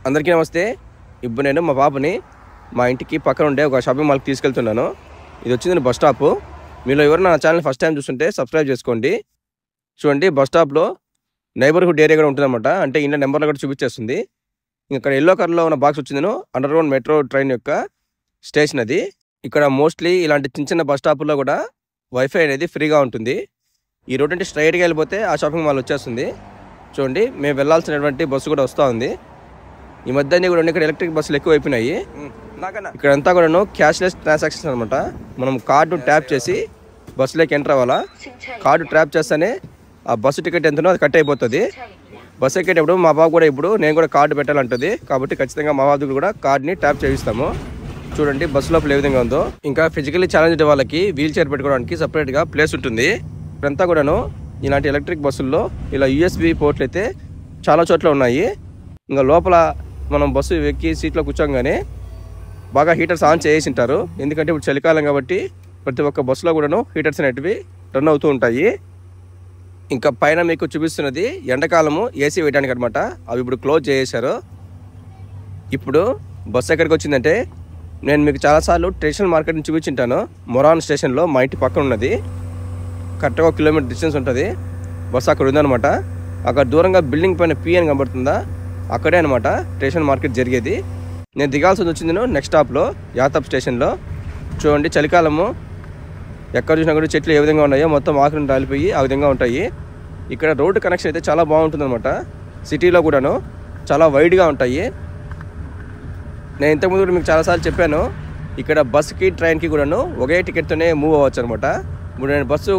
అందరికీ నమస్తే. ఇప్పుడు నేను మా పాపని మా ఇంటికి పక్కన ఉండే ఒక షాపింగ్ మాల్కి తీసుకెళ్తున్నాను. ఇది వచ్చింది బస్ స్టాప్. మీలో ఎవరైనా నా ఛానల్ ఫస్ట్ టైం చూస్తుంటే సబ్స్క్రైబ్ చేసుకోండి. చూడండి, బస్ స్టాప్లో నైబర్హుడ్ ఏరియా కూడా ఉంటుందన్నమాట. అంటే ఇంట్లో నెంబర్లో కూడా చూపించేస్తుంది. ఇక్కడ ఎల్లో కలర్లో ఉన్న బాక్స్ వచ్చింది అండర్ గ్రౌండ్ మెట్రో ట్రైన్ యొక్క స్టేషన్ అది. ఇక్కడ మోస్ట్లీ ఇలాంటి చిన్న చిన్న బస్ స్టాపుల్లో కూడా వైఫై అనేది ఫ్రీగా ఉంటుంది. ఈ రోడ్ అంటే స్ట్రైట్గా వెళ్ళిపోతే ఆ షాపింగ్ మాల్ వచ్చేస్తుంది. చూడండి, మేము వెళ్ళాల్సినటువంటి బస్సు కూడా వస్తూ ఉంది. ఈ మధ్య కూడా ఇక్కడ ఎలక్ట్రిక్ బస్సులు ఎక్కువ అయిపోయినాయి. ఇక్కడ అంతా కూడా క్యాష్లెస్ ట్రాన్సాక్షన్స్ అనమాట. మనం కార్డు ట్యాప్ చేసి బస్సులోకి ఎంటర్ అవ్వాలా. కార్డు ట్యాప్ చేస్తేనే ఆ బస్సు టికెట్ ఎంతనో అది కట్ అయిపోతుంది. బస్సు ఎక్కేటప్పుడు మా బాబు కూడా ఇప్పుడు నేను కూడా కార్డు పెట్టాలంటుంది. కాబట్టి ఖచ్చితంగా మా బాబు కూడా కార్డుని ట్యాప్ చేయిస్తాము. చూడండి బస్సు లోపల ఏ విధంగా ఉందో. ఇంకా ఫిజికల్లీ ఛాలెంజ్డ్ వాళ్ళకి వీల్ చైర్ పెట్టుకోవడానికి సపరేట్గా ప్లేస్ ఉంటుంది. ఇప్పుడంతా కూడాను ఇలాంటి ఎలక్ట్రిక్ బస్సుల్లో ఇలా యూఎస్బి పోర్ట్లు అయితే చాలా చోట్ల ఉన్నాయి. ఇంకా లోపల మనం బస్సు ఎక్కి సీట్లో కూర్చోగానే బాగా హీటర్స్ ఆన్ చేసి ఉంటారు. ఎందుకంటే ఇప్పుడు చలికాలం కాబట్టి ప్రతి ఒక్క బస్సులో కూడాను హీటర్స్ అనేటివి రన్ అవుతూ ఉంటాయి. ఇంకా పైన మీకు చూపిస్తున్నది ఎండాకాలము ఏసీ వేయడానికి అనమాట. అవి ఇప్పుడు క్లోజ్ చేసేసారు. ఇప్పుడు బస్సు ఎక్కడికి వచ్చిందంటే, నేను మీకు చాలాసార్లు ట్రెడిషనల్ మార్కెట్ని చూపించుంటాను. మొరాన్ స్టేషన్లో మా ఇంటి పక్కన ఉన్నది. కరెక్ట్గా 1 కిలోమీటర్ డిస్టెన్స్ ఉంటుంది. బస్సు అక్కడ ఉందన్నమాట. అక్కడ దూరంగా బిల్డింగ్ పైన పి అని కనబడుతుందా, అక్కడే అనమాట స్టేషన్ మార్కెట్ జరిగేది. నేను దిగాల్సి వచ్చింది నెక్స్ట్ స్టాప్లో యాతప్ స్టేషన్లో. చూడండి, చలికాలము ఎక్కడ చూసినా కూడా చెట్లు ఏ విధంగా ఉన్నాయో మొత్తం ఆకులను రాలిపోయి ఆ విధంగా ఉంటాయి. ఇక్కడ రోడ్డు కనెక్షన్ అయితే చాలా బాగుంటుంది అనమాట. సిటీలో కూడాను చాలా వైడ్గా ఉంటాయి. నేను ఇంతకుముందు మీకు చాలాసార్లు చెప్పాను, ఇక్కడ బస్సుకి ట్రైన్కి కూడాను ఒకే టికెట్తోనే మూవ్ అవ్వచ్చు అనమాట. ఇప్పుడు నేను బస్సు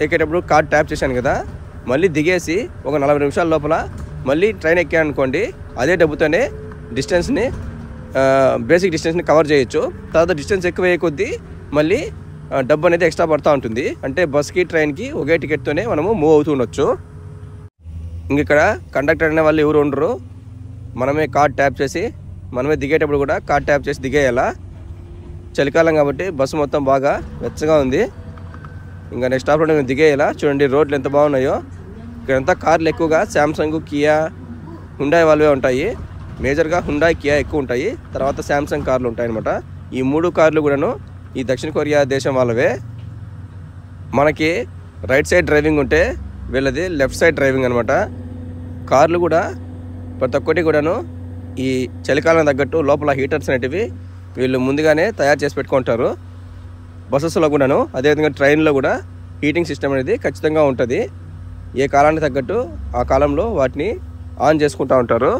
ఎక్కేటప్పుడు కార్డ్ ట్యాప్ చేశాను కదా, మళ్ళీ దిగేసి ఒక 40 నిమిషాల లోపల మళ్ళీ ట్రైన్ ఎక్కాను అనుకోండి, అదే డబ్బుతోనే డిస్టెన్స్ని బేసిక్ డిస్టెన్స్ని కవర్ చేయొచ్చు. తర్వాత డిస్టెన్స్ ఎక్కువ అయ్యే కొద్దీ మళ్ళీ డబ్బు అనేది ఎక్స్ట్రా పడుతూ ఉంటుంది. అంటే బస్కి ట్రైన్కి ఒకే టికెట్తోనే మనము మూవ్ అవుతూ ఉండొచ్చు. ఇంక ఇక్కడ కండక్టర్ అనే వాళ్ళు ఎవరు ఉండరు. మనమే కార్డ్ ట్యాప్ చేసి మనమే దిగేటప్పుడు కూడా కార్డ్ ట్యాప్ చేసి దిగేయాలా. చలికాలం కాబట్టి బస్సు మొత్తం బాగా వెచ్చగా ఉంది. ఇంకా నెక్స్ట్ స్టాప్లో నేను దిగేయాలా. చూడండి రోడ్లు ఎంత బాగున్నాయో. ఇక్కడంతా కార్లు ఎక్కువగా శాంసంగ్, కియా, హుండాయ్ వాళ్ళవే ఉంటాయి. మేజర్గా హుండాయ్, కియా ఎక్కువ ఉంటాయి. తర్వాత శాంసంగ్ కార్లు ఉంటాయన్నమాట. ఈ 3 కార్లు కూడాను ఈ దక్షిణ కొరియా దేశం వాళ్ళవే. మనకి రైట్ సైడ్ డ్రైవింగ్ ఉంటే వీళ్ళది లెఫ్ట్ సైడ్ డ్రైవింగ్ అనమాట. కార్లు కూడా ప్రతి ఒక్కటి కూడాను ఈ చలికాలం తగ్గట్టు లోపల హీటర్స్ అనేటివి వీళ్ళు ముందుగానే తయారు చేసి పెట్టుకుంటారు. బస్సెస్లో కూడాను అదేవిధంగా ట్రైన్లో కూడా హీటింగ్ సిస్టమ్ అనేది ఖచ్చితంగా ఉంటుంది. ఏ కాలానికి తగ్గట్టు ఆ కాలంలో వాటిని ఆన్ చేసుకుంటూ ఉంటారు.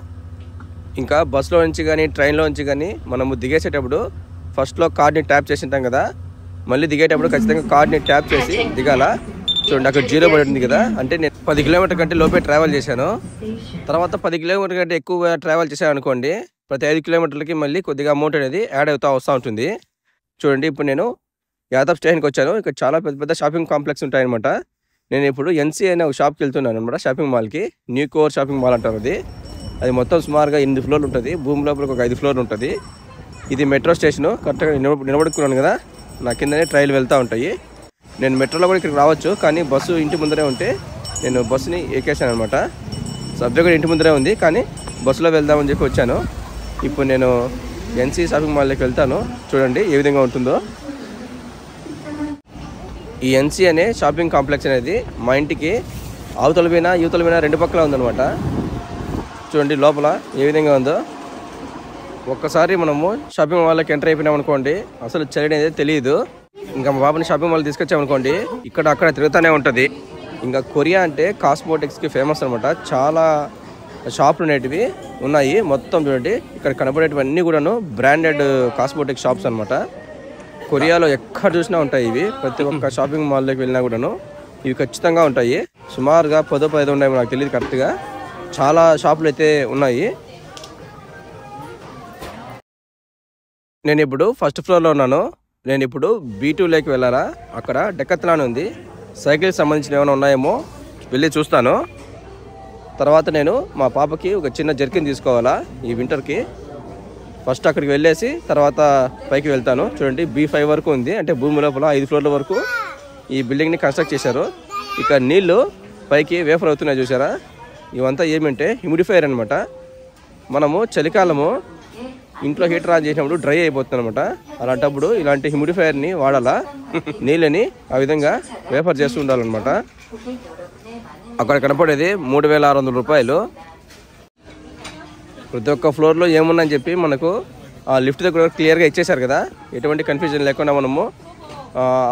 ఇంకా బస్సులో నుంచి కానీ ట్రైన్లో నుంచి కానీ మనము దిగేసేటప్పుడు ఫస్ట్లో కార్డ్ని ట్యాప్ చేసి ఉంటాం కదా, మళ్ళీ దిగేటప్పుడు ఖచ్చితంగా కార్డ్ని ట్యాప్ చేసి దిగాల. చూడండి, అక్కడ 0 పడుతుంది కదా, అంటే నేను 10 కిలోమీటర్ కంటే లోపే ట్రావెల్ చేశాను. తర్వాత 10 కిలోమీటర్ కంటే ఎక్కువ ట్రావెల్ చేశాను అనుకోండి, ప్రతి 5 కిలోమీటర్లకి మళ్ళీ కొద్దిగా అమౌంట్ అనేది యాడ్ అవుతూ వస్తూ ఉంటుంది. చూడండి, ఇప్పుడు నేను యాదవ్ స్టేషన్కి వచ్చాను. ఇక్కడ చాలా పెద్ద పెద్ద షాపింగ్ కాంప్లెక్స్ ఉంటాయన్నమాట. నేను ఇప్పుడు ఎన్సీ అనే ఒక షాప్కి వెళ్తున్నాను అనమాట. షాపింగ్ మాల్కి, న్యూ కోర్ షాపింగ్ మాల్ అంటారు. అది మొత్తం సుమారుగా 8 ఫ్లోర్లు ఉంటుంది. భూమి లోపలికి ఒక 5 ఫ్లోర్లు ఉంటుంది. ఇది మెట్రో స్టేషను. కరెక్ట్గా నిలబడుకున్నాను కదా, నా కిందనే ట్రైన్లు వెళ్తూ ఉంటాయి. నేను మెట్రోలో కూడా ఇక్కడికి రావచ్చు, కానీ బస్సు ఇంటి ముందరే ఉంటే నేను బస్సుని ఎక్కేసాను అనమాట. సబ్జెక్ట్ కూడా ఇంటి ముందరే ఉంది, కానీ బస్సులో వెళ్దామని చెప్పి వచ్చాను. ఇప్పుడు నేను ఎన్సీ షాపింగ్ మాల్లోకి వెళ్తాను. చూడండి ఏ విధంగా ఉంటుందో. ఈ ఎన్సీ అనే షాపింగ్ కాంప్లెక్స్ అనేది మా ఇంటికి అవతల పైన యువతల పైన 2 పక్కల ఉందన్నమాట. చూడండి లోపల ఏ విధంగా ఉందో. ఒక్కసారి మనము షాపింగ్ మాల్లోకి ఎంటర్ అయిపోయినాం అనుకోండి, అసలు చలి అనేది తెలియదు. ఇంకా మా బాబుని షాపింగ్ మాల్ తీసుకొచ్చామనుకోండి, ఇక్కడ అక్కడ తిరుగుతూనే ఉంటుంది. ఇంకా కొరియా అంటే కాస్మోటిక్స్కి ఫేమస్ అనమాట. చాలా షాపులు అనేటివి ఉన్నాయి. మొత్తం చూడండి, ఇక్కడ కనబడేటివన్నీ కూడాను బ్రాండెడ్ కాస్మోటిక్ షాప్స్ అనమాట. కొరియాలో ఎక్కడ చూసినా ఉంటాయి ఇవి. ప్రతి ఒక్క షాపింగ్ మాల్లోకి వెళ్ళినా కూడాను ఇవి ఖచ్చితంగా ఉంటాయి. సుమారుగా 10-15 ఉన్నాయి, నాకు తెలియదు కరెక్ట్గా. చాలా షాపులు అయితే ఉన్నాయి. నేను ఇప్పుడు ఫస్ట్ ఫ్లోర్లో ఉన్నాను. నేను ఇప్పుడు B2లోకి వెళ్ళాలా. అక్కడ డెక్కత్లాన్ ఉంది. సైకిల్కి సంబంధించిన ఏమైనా ఉన్నాయేమో వెళ్ళి చూస్తాను. తర్వాత నేను మా పాపకి ఒక చిన్న జర్కిన్ తీసుకోవాలా ఈ వింటర్కి. ఫస్ట్ అక్కడికి వెళ్ళేసి తర్వాత పైకి వెళ్తాను. చూడండి, B5 వరకు ఉంది. అంటే భూమి లోపల 5 ఫ్లోర్ల వరకు ఈ బిల్డింగ్ని కన్స్ట్రక్ట్ చేశారు. ఇక్కడ నీళ్లు పైకి వేఫర్ అవుతున్నాయి చూసారా. ఇవంతా ఏమంటే హ్యూమిడిఫైయర్ అనమాట. మనము చలికాలము ఇంట్లో హీటర్ ఆన్ చేసినప్పుడు డ్రై అయిపోతుంది అనమాట. అలాంటప్పుడు ఇలాంటి హ్యూమిడిఫైయర్ని వాడాలా. నీళ్ళని ఆ విధంగా వేపర్ చేస్తూ ఉండాలన్నమాట. అక్కడ కనపడేది 3600 రూపాయలు. ప్రతి ఒక్క ఫ్లోర్లో ఏముందని చెప్పి మనకు ఆ లిఫ్ట్ దగ్గర క్లియర్గా ఇచ్చేసారు కదా. ఎటువంటి కన్ఫ్యూజన్ లేకుండా మనము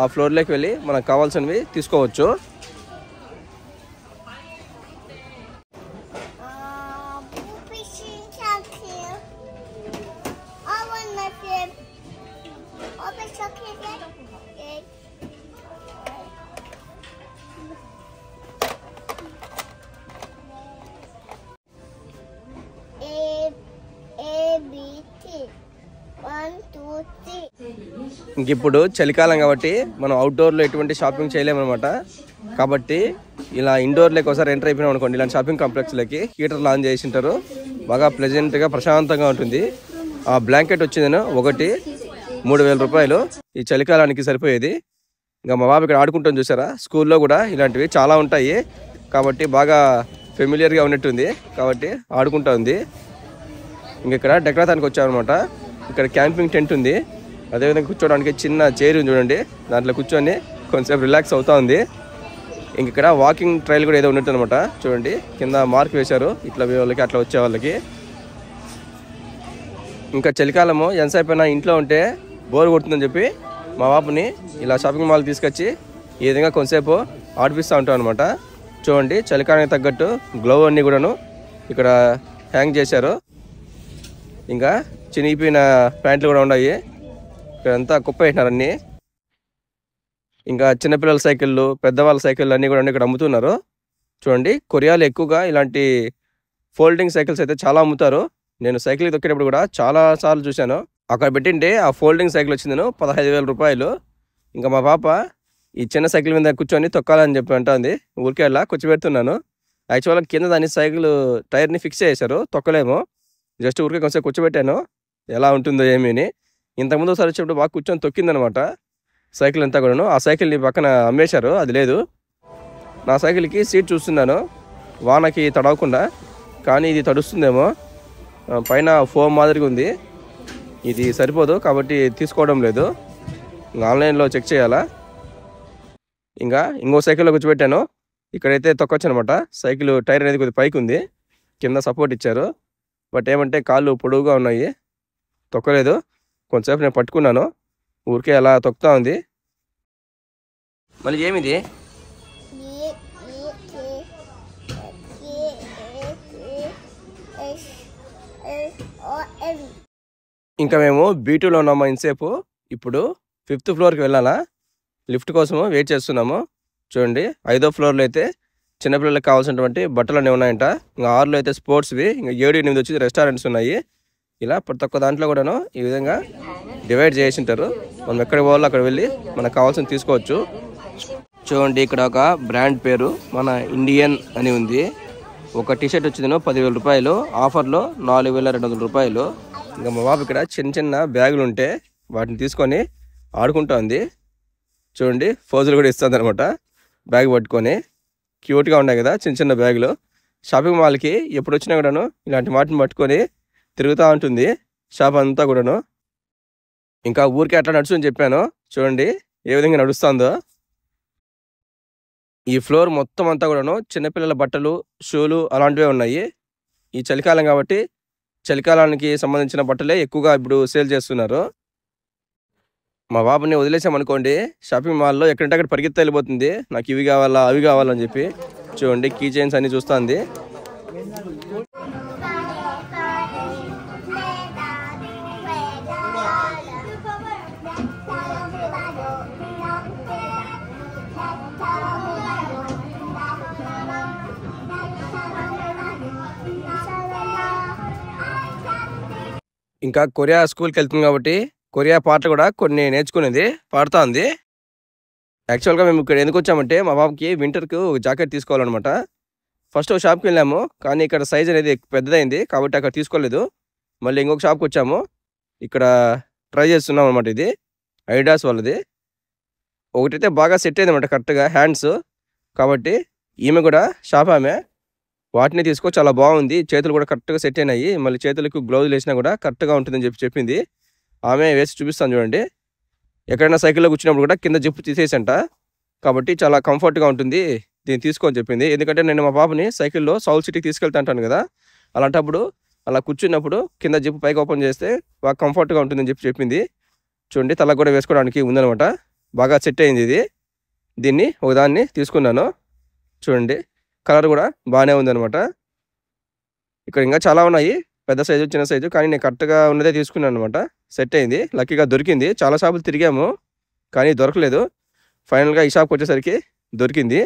ఆ ఫ్లోర్లోకి వెళ్ళి మనకు కావాల్సినవి తీసుకోవచ్చు. ఇంక ఇప్పుడు చలికాలం కాబట్టి మనం అవుట్డోర్లో ఎటువంటి షాపింగ్ చేయలేమన్నమాట. కాబట్టి ఇలా ఇండోర్లోకి ఒకసారి ఎంటర్ అయిపోయినాం అనుకోండి, ఇలాంటి షాపింగ్ కాంప్లెక్స్లోకి హీటర్లు ఆన్ చేసి ఉంటారు. బాగా ప్లెజెంట్గా ప్రశాంతంగా ఉంటుంది. ఆ బ్లాంకెట్ వచ్చిందని ఒకటి 3000 రూపాయలు. ఈ చలికాలానికి సరిపోయేది. ఇంకా మా బాబు ఇక్కడ ఆడుకుంటాం చూసారా. స్కూల్లో కూడా ఇలాంటివి చాలా ఉంటాయి కాబట్టి బాగా ఫెమిలియర్గా ఉన్నట్టుంది. కాబట్టి ఆడుకుంటా ఉంది. ఇంక ఇక్కడ డెకరేతానికి వచ్చామన్నమాట. ఇక్కడ క్యాంపింగ్ టెంట్ ఉంది. అదేవిధంగా కూర్చోడానికి చిన్న చైర్ ఉంది చూడండి. దాంట్లో కూర్చొని కొంచెంసేపు రిలాక్స్ అవుతా ఉంది. ఇంక ఇక్కడ వాకింగ్ ట్రైల్ కూడా ఏదో ఉన్నట్టు అనమాట. చూడండి కింద మార్క్ వేశారు ఇట్లా వాళ్ళకి అట్లా వచ్చే వాళ్ళకి. ఇంకా చలికాలము ఎంతసేపు అయినా ఇంట్లో ఉంటే బోర్ కొడుతుందని చెప్పి మా బాబుని ఇలా షాపింగ్ మాల్ తీసుకొచ్చి ఈ విధంగా కొంతసేపు ఆడిపిస్తూ ఉంటాం అనమాట. చూడండి చలికాలానికి తగ్గట్టు గ్లౌ అన్నీ కూడాను ఇక్కడ హ్యాంగ్ చేశారు. ఇంకా చినిగిపోయిన ప్యాంట్లు కూడా ఉన్నాయి. ఇక్కడంతా కుప్ప వేసినారు అన్నీ. ఇంకా చిన్నపిల్లల సైకిళ్ళు, పెద్దవాళ్ళ సైకిళ్ళు అన్నీ కూడా ఇక్కడ అమ్ముతున్నారు. చూడండి కొరియాలో ఎక్కువగా ఇలాంటి ఫోల్డింగ్ సైకిల్స్ అయితే చాలా అమ్ముతారు. నేను సైకిల్ తొక్కేటప్పుడు కూడా చాలా సార్లు చూశాను. అక్కడ పెట్టింటే ఆ ఫోల్డింగ్ సైకిల్ వచ్చిందను 15,000 రూపాయలు. ఇంకా మా పాప ఈ చిన్న సైకిల్ మీద కూర్చొని తొక్కాలని చెప్పి అంటుంది. ఊరికే అలా కూర్చోబెడుతున్నాను. యాక్చువల్గా కింద దాన్ని సైకిల్ టైర్ని ఫిక్స్ చేశారు, తొక్కలేము. జస్ట్ ఊరికే కొంచెం కూర్చోబెట్టాను ఎలా ఉంటుందో ఏమీ అని. ఇంతకుముందు ఒకసారి వచ్చేప్పుడు బాగా కూర్చొని తొక్కిందనమాట సైకిల్ అంతా కూడాను. ఆ సైకిల్ని పక్కన అమ్మేశారు, అది లేదు. నా సైకిల్కి సీట్ చూస్తున్నాను వానకి తడవకుండా, కానీ ఇది తడుస్తుందేమో. పైన ఫోమ్ మాదిరిగా ఉంది, ఇది సరిపోదు కాబట్టి తీసుకోవడం లేదు. ఆన్లైన్లో చెక్ చేయాలా. ఇంకా ఇంకో సైకిల్లో కూర్చోబెట్టాను. ఇక్కడైతే తొక్కొచ్చు అనమాట. సైకిల్ టైర్ అనేది కొద్దిగా పైకి ఉంది, కింద సపోర్ట్ ఇచ్చారు. బట్ ఏమంటే కాళ్ళు పొడవుగా ఉన్నాయి, తొక్కలేదు. కొంతసేపు నేను పట్టుకున్నాను, ఊరికే అలా తొక్కుతా ఉంది. మళ్ళీ ఏమిది? ఇంకా మేము B2లో ఉన్నాము ఇంతసేపు. ఇప్పుడు 5th ఫ్లోర్కి వెళ్ళాలా. లిఫ్ట్ కోసము వెయిట్ చేస్తున్నాము. చూడండి 5వ ఫ్లోర్లో అయితే చిన్నపిల్లలకు కావాల్సినటువంటి బట్టలు అన్నీ ఉన్నాయంట. ఇంకా 6లో అయితే స్పోర్ట్స్వి, ఇంకా 7, 8 వచ్చి రెస్టారెంట్స్ ఉన్నాయి. ఇలా ప్రతి ఒక్క దాంట్లో కూడాను ఈ విధంగా డివైడ్ చేసి ఉంటారు. మనం ఎక్కడికి పోవాలో అక్కడ వెళ్ళి మనకు కావాల్సింది తీసుకోవచ్చు. చూడండి ఇక్కడ ఒక బ్రాండ్ పేరు మన ఇండియన్ అని ఉంది. ఒక టీషర్ట్ వచ్చింది 10,000 రూపాయలు, ఆఫర్లో 4,200 రూపాయలు. ఇంకా మా బాబు ఇక్కడ చిన్న చిన్న బ్యాగులు ఉంటే వాటిని తీసుకొని ఆడుకుంటా ఉంది. చూడండి ఫోజులు కూడా ఇస్తుంది అనమాట బ్యాగ్ పట్టుకొని. క్యూట్గా ఉన్నాయి కదా చిన్న చిన్న బ్యాగులు. షాపింగ్ మాల్కి ఎప్పుడు వచ్చినా కూడాను ఇలాంటి వాటిని పట్టుకొని తిరుగుతూ ఉంటుంది షాప్ అంతా కూడాను. ఇంకా ఊరికే అట్లా నడుచు అని చెప్పాను, చూడండి ఏ విధంగా నడుస్తుందో. ఈ ఫ్లోర్ మొత్తం అంతా కూడాను చిన్నపిల్లల బట్టలు, షూలు అలాంటివే ఉన్నాయి. ఈ చలికాలం కాబట్టి చలికాలానికి సంబంధించిన బట్టలే ఎక్కువగా ఇప్పుడు సేల్ చేస్తున్నారు. మా బాబుని వదిలేసామనుకోండి షాపింగ్ మాల్లో ఎక్కడంటే అక్కడ పరిగెత్తి వెళ్ళిపోతుంది, నాకు ఇవి కావాలా అవి కావాలని చెప్పి. చూడండి కీ చైన్స్ అన్ని చూస్తుంది. ఇంకా కొరియా స్కూల్కి వెళ్తుంది కాబట్టి కొరియా పాటలు కూడా కొన్ని నేర్చుకునేది పాడుతూ ఉంది. యాక్చువల్గా మేము ఇక్కడ ఎందుకు వచ్చామంటే మా బాబుకి వింటర్కి ఒక జాకెట్ తీసుకోవాలన్నమాట. ఫస్ట్ ఒక షాప్కి వెళ్ళాము, కానీ ఇక్కడ సైజ్ అనేది పెద్దదైంది కాబట్టి అక్కడ తీసుకోలేదు. మళ్ళీ ఇంకొక షాప్కి వచ్చాము, ఇక్కడ ట్రై చేస్తున్నాం అనమాట. ఇది ఐడాస్ వాళ్ళది. ఒకటైతే బాగా సెట్ అయింది అనమాట కరెక్ట్గా హ్యాండ్స్. కాబట్టి ఈమె కూడా షాప్ ఆమె వాటిని తీసుకో చాలా బాగుంది, చేతులు కూడా కరెక్ట్గా సెట్ అయినాయి, మళ్ళీ చేతులకు గ్లౌజులు వేసినా కూడా కరెక్ట్గా ఉంటుందని చెప్పింది. ఆమె వేసి చూపిస్తాను చూడండి. ఎక్కడైనా సైకిల్లో కూర్చున్నప్పుడు కూడా కింద జిప్పు తీసేసంట, కాబట్టి చాలా కంఫర్ట్గా ఉంటుంది, దీన్ని తీసుకోని చెప్పింది. ఎందుకంటే నేను మా పాపని సైకిల్లో సౌల్ సిటీకి తీసుకెళ్తా అంటాను కదా, అలాంటప్పుడు అలా కూర్చున్నప్పుడు కింద జిప్పు పైకి ఓపెన్ చేస్తే బాగా కంఫర్ట్గా ఉంటుందని చెప్పింది. చూడండి, తలకు కూడా వేసుకోవడానికి ఉందనమాట, బాగా సెట్ అయింది ఇది. దీన్ని ఒకదాన్ని తీసుకున్నాను. చూడండి, కలర్ కూడా బాగానే ఉందనమాట. ఇక్కడ ఇంకా చాలా ఉన్నాయి, పెద్ద సైజు చిన్న సైజు, కానీ నేను కరెక్ట్గా ఉన్నదే తీసుకున్నాను అనమాట. సెట్ అయింది, లక్కీగా దొరికింది. చాలా షాపులు తిరిగాము కానీ దొరకలేదు. ఫైనల్గా ఈ షాప్కి వచ్చేసరికి దొరికింది.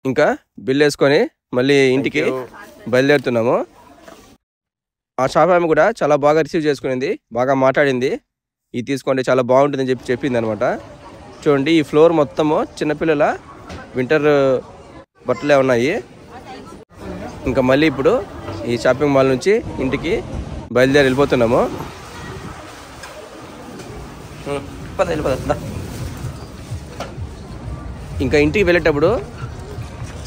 ఇంకా బిల్ వేసుకొని మళ్ళీ ఇంటికి బయలుదేరుతున్నాము. ఆ షాప్ ఆమె కూడా చాలా బాగా రిసీవ్ చేసుకునింది, బాగా మాట్లాడింది. ఇది తీసుకోండి చాలా బాగుంటుందని చెప్పింది అనమాట. చూడండి, ఈ ఫ్లోర్ మొత్తము చిన్నపిల్లల వింటర్ బట్టలే ఉన్నాయి. ఇంకా మళ్ళీ ఇప్పుడు ఈ షాపింగ్ మాల్ నుంచి ఇంటికి బయలుదేరి వెళ్ళిపోతున్నాము. ఇంకా ఇంటికి వెళ్ళేటప్పుడు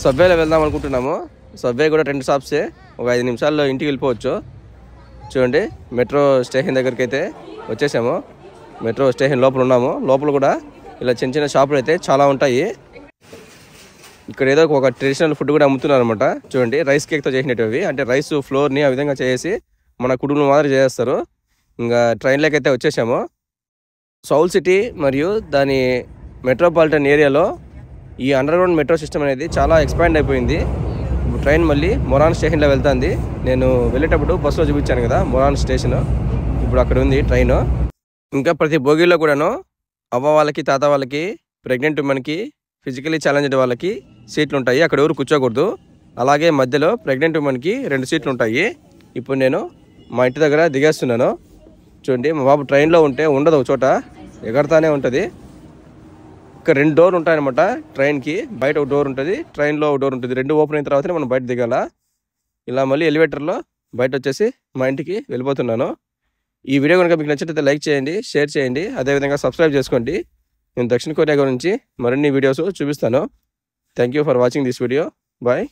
సబ్వేలో వెళ్దాం అనుకుంటున్నాము. సబ్వే కూడా 2 స్టాప్సే, ఒక 5 నిమిషాల్లో ఇంటికి వెళ్ళిపోవచ్చు. చూడండి, మెట్రో స్టేషన్ దగ్గరికి అయితే వచ్చేసాము. మెట్రో స్టేషన్ లోపల ఉన్నాము. లోపల కూడా ఇలా చిన్న చిన్న షాపులు అయితే చాలా ఉంటాయి. ఇక్కడ ఏదో ఒక ట్రెడిషనల్ ఫుడ్ కూడా అమ్ముతున్నారు అనమాట. చూడండి, రైస్ కేక్తో చేసినవి, అంటే రైస్ ఫ్లోర్ని ఆ విధంగా చేసి మన కుటుంబం మాదిరి చేస్తారు. ఇంకా ట్రైన్లోకి అయితే వచ్చేసాము. సౌల్ సిటీ మరియు దాని మెట్రోపాలిటన్ ఏరియాలో ఈ అండర్గ్రౌండ్ మెట్రో సిస్టమ్ అనేది చాలా ఎక్స్పాండ్ అయిపోయింది. ఇప్పుడు ట్రైన్ మళ్ళీ మొరాన్ స్టేషన్లో వెళ్తుంది. నేను వెళ్ళేటప్పుడు బస్సులో చూపించాను కదా మొరాన్ స్టేషన్, ఇప్పుడు అక్కడ ఉంది ట్రైన్. ఇంకా ప్రతి బోగీలో కూడాను అవ్వ వాళ్ళకి, తాత వాళ్ళకి, ప్రెగ్నెంట్ ఉమెన్కి, ఫిజికలీ ఛాలెంజ్డ్ వాళ్ళకి సీట్లు ఉంటాయి. అక్కడ ఎవరు కూర్చోకూడదు. అలాగే మధ్యలో ప్రెగ్నెంట్ ఉమెన్కి 2 సీట్లు ఉంటాయి. ఇప్పుడు నేను మా ఇంటి దగ్గర దిగేస్తున్నాను. చూడండి, మా బాబు ట్రైన్లో ఉంటే ఉండదు, ఒక చోట ఎగరతానే ఉంటుంది. ఇక్కడ 2 డోర్లు ఉంటాయన్నమాట ట్రైన్కి. బయట ఒక డోర్ ఉంటుంది, ట్రైన్లో ఒక డోర్ ఉంటుంది. 2 ఓపెన్ అయిన తర్వాతనే మనం బయట దిగాల. ఇలా మళ్ళీ ఎలివేటర్లో బయట వచ్చేసి మా ఇంటికి వెళ్ళిపోతున్నాను. ఈ వీడియో కనుక మీకు నచ్చినట్లయితే లైక్ చేయండి, షేర్ చేయండి, అదేవిధంగా సబ్స్క్రైబ్ చేసుకోండి. నేను దక్షిణ కొరియా గురించి మరిన్ని వీడియోస్ చూపిస్తాను. Thank you for watching this video. Bye.